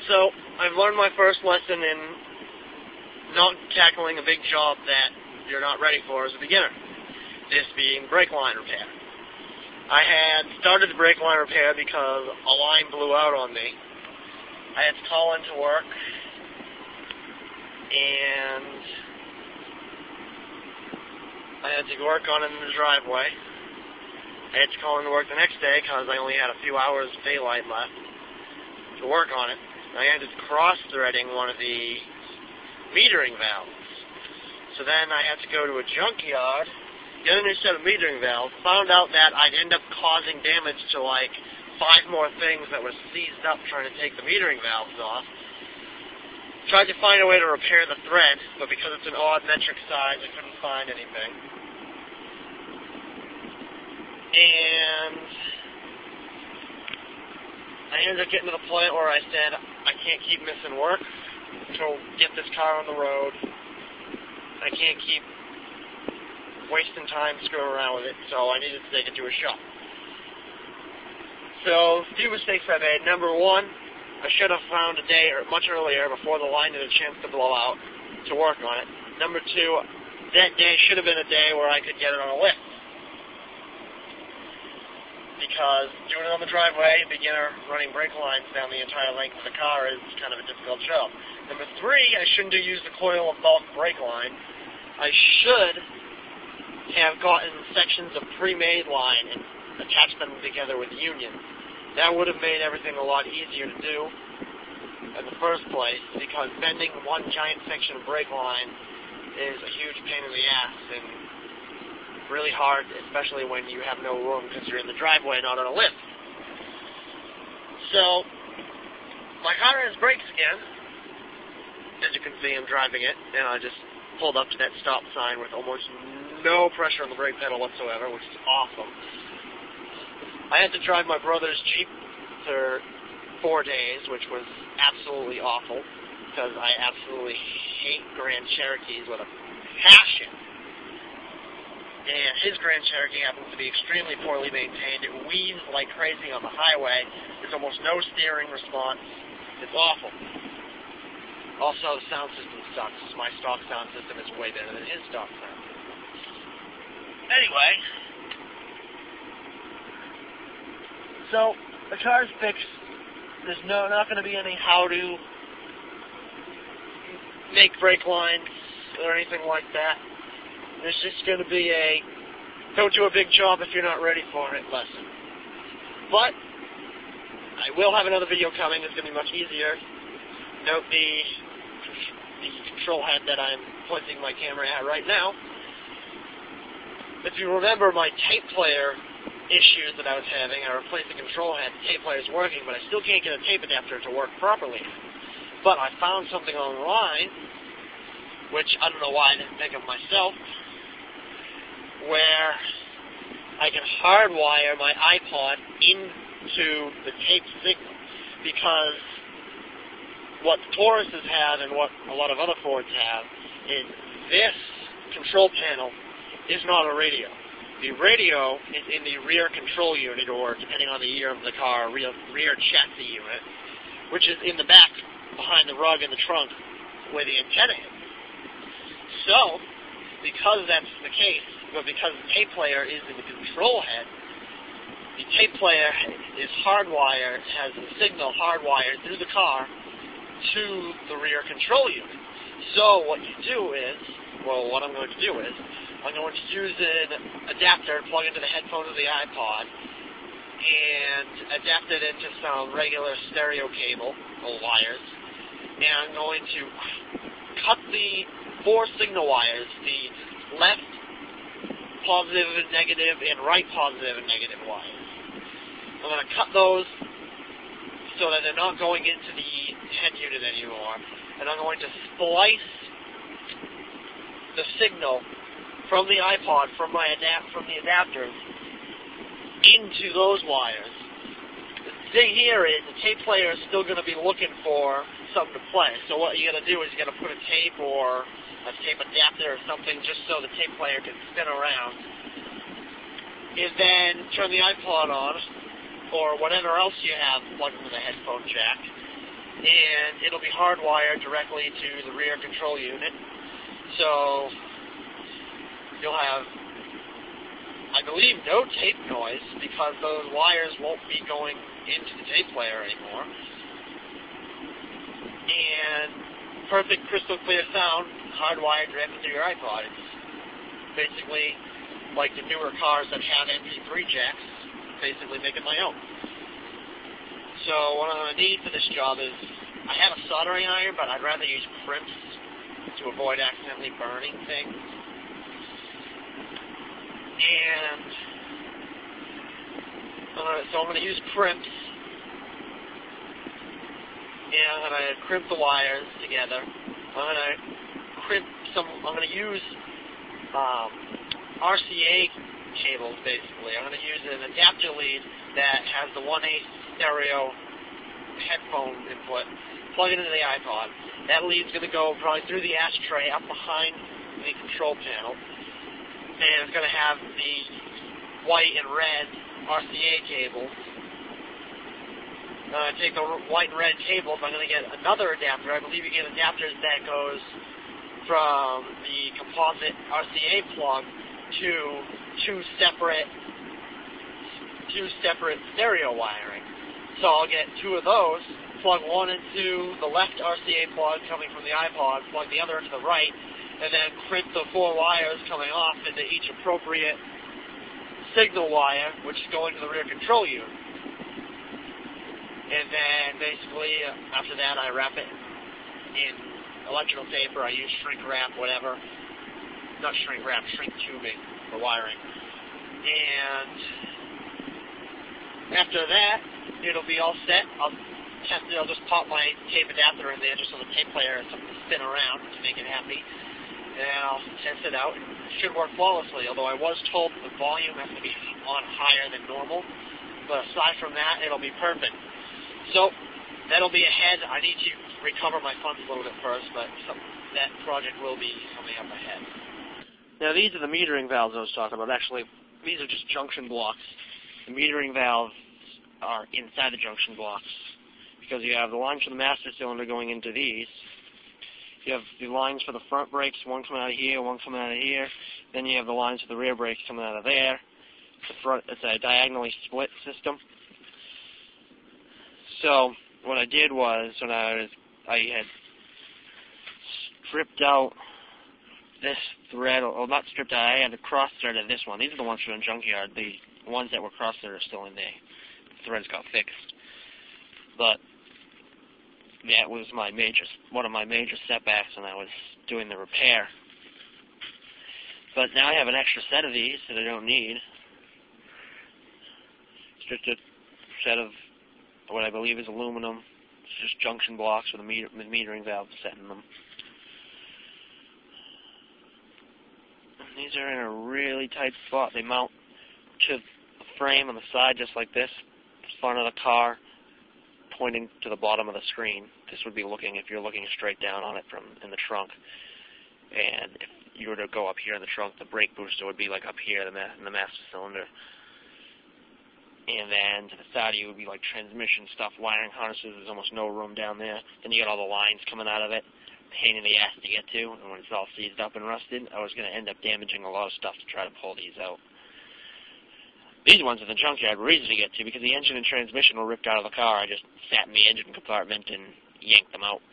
So, I've learned my first lesson in not tackling a big job that you're not ready for as a beginner. This being brake line repair. I had started the brake line repair because a line blew out on me. I had to call into work, and I had to work on it in the driveway. I had to call into work the next day because I only had a few hours of daylight left to work on it. I ended up cross-threading one of the metering valves. So then I had to go to a junkyard, get a new set of metering valves, found out that I'd end up causing damage to like 5 more things that were seized up trying to take the metering valves off. Tried to find a way to repair the thread, but because it's an odd metric size, I couldn't find anything. And I ended up getting to the point where I said, I can't keep missing work to get this car on the road. I can't keep wasting time screwing around with it, so I needed to take it to a shop. So, a few mistakes I made. Number one, I should have found a day much earlier before the line had a chance to blow out to work on it. Number two, that day should have been a day where I could get it on a lift. Because doing it on the driveway, beginner running brake lines down the entire length of the car is kind of a difficult job. Number three, I shouldn't have used a coil of bulk brake line. I should have gotten sections of pre-made line and attached them together with unions. That would have made everything a lot easier to do in the first place, because bending one giant section of brake line is a huge pain in the ass and really hard, especially when you have no room because you're in the driveway, not on a lift. So, my car has brakes again. As you can see, I'm driving it, and I just pulled up to that stop sign with almost no pressure on the brake pedal whatsoever, which is awesome. I had to drive my brother's Jeep for 4 days, which was absolutely awful, because I absolutely hate Grand Cherokees with a passion. And his Grand Cherokee happens to be extremely poorly maintained. It weaves like crazy on the highway. There's almost no steering response. It's awful. Also, the sound system sucks. My stock sound system is way better than his stock sound system. Anyway, so the car's fixed. There's not going to be any how to make brake lines or anything like that. There's just going to be a don't do a big job if you're not ready for it lesson. But I will have another video coming. It's going to be much easier. Note the control head that I'm pointing my camera at right now. If you remember my tape player issues that I was having, I replaced the control head. The tape player is working, but I still can't get a tape adapter to work properly. But I found something online, which I don't know why I didn't think of myself, where I can hardwire my iPod into the tape signal. Because what the Tauruses have and what a lot of other Fords have is this control panel is not a radio. The radio is in the rear control unit, or depending on the year of the car, rear chassis unit, which is in the back behind the rug in the trunk where the antenna is. So, because that's the case, but because the tape player is in the control head, the tape player is hardwired, has the signal hardwired through the car to the rear control unit. So what you do is, well, what I'm going to do is, I'm going to use an adapter, plug into the headphone of the iPod, and adapt it into some regular stereo cable, or wires, and I'm going to cut the 4 signal wires, the left positive and negative and right positive and negative wires. I'm going to cut those so that they're not going into the head unit anymore, and I'm going to splice the signal from the iPod, from the adapters, into those wires. The thing here is the tape player is still going to be looking for something to play. So what you got to do is you got to put a tape or a tape adapter or something just so the tape player can spin around, and then turn the iPod on or whatever else you have plugged into the headphone jack, and it'll be hardwired directly to the rear control unit. So you'll have, I believe, no tape noise because those wires won't be going into the tape player anymore. And perfect crystal clear sound hardwired directly to your iPod. It's basically like the newer cars that have MP3 jacks, basically making my own. So what I'm going to need for this job is, I have a soldering iron, but I'd rather use crimps to avoid accidentally burning things. And so I'm going to use crimps, and I'm going to crimp the wires together. I'm going to use RCA cables, basically. I'm going to use an adapter lead that has the 1/8 stereo headphone input, plug it into the iPod. That lead's going to go probably through the ashtray up behind the control panel, and it's going to have the white and red RCA cables. Take the white and red cables. I'm going to get another adapter. I believe you get adapters that goes from the composite RCA plug to two separate stereo wiring. So I'll get two of those, plug one into the left RCA plug coming from the iPod, plug the other into the right, and then crimp the 4 wires coming off into each appropriate signal wire, which is going to the rear control unit. And then basically, after that, I wrap it in electrical tape, or I use shrink wrap, whatever. Not shrink wrap, shrink tubing for wiring. And after that, it'll be all set. I'll just pop my tape adapter in there just so the tape player has something to spin around to make it happy. And I'll test it out. It should work flawlessly, although I was told the volume has to be on higher than normal. But aside from that, it'll be perfect. So that'll be ahead. I need to recover my funds a little bit first, but that project will be coming up ahead. Now, these are the metering valves I was talking about. Actually, these are just junction blocks. The metering valves are inside the junction blocks because you have the lines for the master cylinder going into these. You have the lines for the front brakes, one coming out of here, one coming out of here. Then you have the lines for the rear brakes coming out of there. It's a diagonally split system. So what I did was, when I had stripped out this thread, well, not stripped out, I had the cross-threaded this one. These are the ones from the junkyard. The ones that were cross-threaded are still in there. The threads got fixed. But that was one of my major setbacks when I was doing the repair. But now I have an extra set of these that I don't need. It's just a set of what I believe is aluminum. It's just junction blocks with a metering valve set in them. And these are in a really tight spot. They mount to the frame on the side just like this, front of the car, pointing to the bottom of the screen. This would be if you're looking straight down on it from in the trunk. And if you were to go up here in the trunk, the brake booster would be like up here in the master cylinder. And then to the side of you would be like transmission stuff, wiring harnesses. There's almost no room down there. Then you get all the lines coming out of it. Pain in the ass to get to. And when it's all seized up and rusted, I was going to end up damaging a lot of stuff to try to pull these out. These ones in the junkyard were easy to get to because the engine and transmission were ripped out of the car. I just sat in the engine compartment and yanked them out.